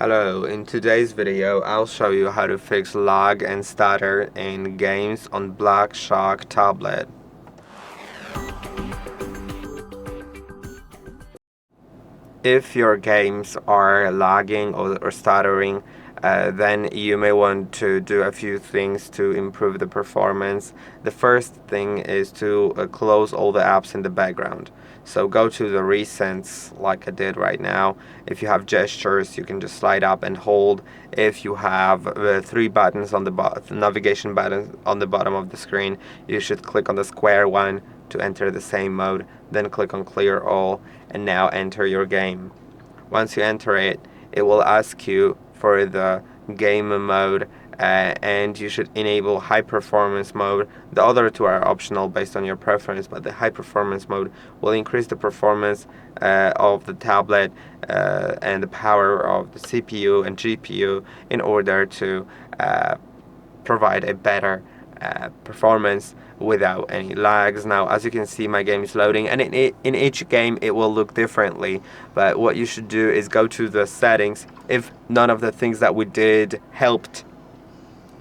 Hello, in today's video I'll show you how to fix lag and stutter in games on Black Shark tablet. If your games are lagging or stuttering, then you may want to do a few things to improve the performance. The first thing is to close all the apps in the background. So go to the recents like I did right now. If you have gestures, you can just slide up and hold. If you have three buttons on the navigation buttons on the bottom of the screen, you should click on the square one to enter the same mode, then click on clear all, and now enter your game. Once you enter it, it will ask you for the game mode, and you should enable high performance mode. The other two are optional based on your preference, but the high performance mode will increase the performance of the tablet and the power of the CPU and GPU in order to provide a better performance without any lags. Now, as you can see, my game is loading, and in each game it will look differently, but what you should do is go to the settings. If none of the things that we did helped,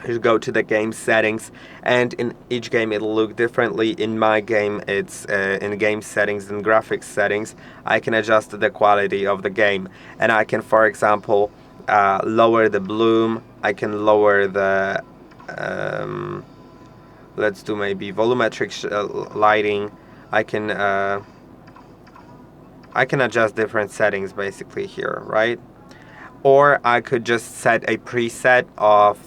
you should go to the game settings, and in each game it'll look differently. In my game, it's in game settings and graphics settings. I can adjust the quality of the game, and I can, for example, lower the bloom. I can lower the let's do maybe volumetric lighting. I can adjust different settings basically here, right? Or I could just set a preset of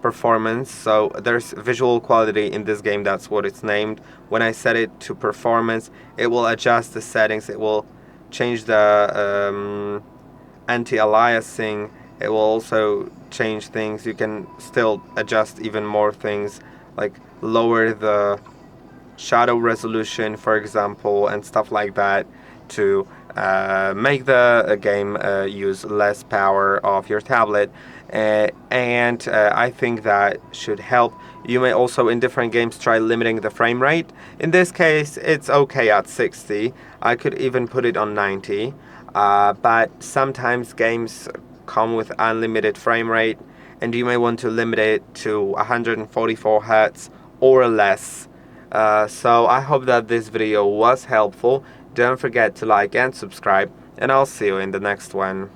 performance. So there's visual quality in this game, that's what it's named. When I set it to performance, it will adjust the settings. It will change the anti-aliasing. It will also change things. You can still adjust even more things, like lower the shadow resolution, for example, and stuff like that, to make the game use less power of your tablet. And I think that should help. You may also in different games try limiting the frame rate. In this case, it's okay at 60. I could even put it on 90. But sometimes games come with unlimited frame rate, and you may want to limit it to 144 Hz or less. So I hope that this video was helpful. Don't forget to like and subscribe, and I'll see you in the next one.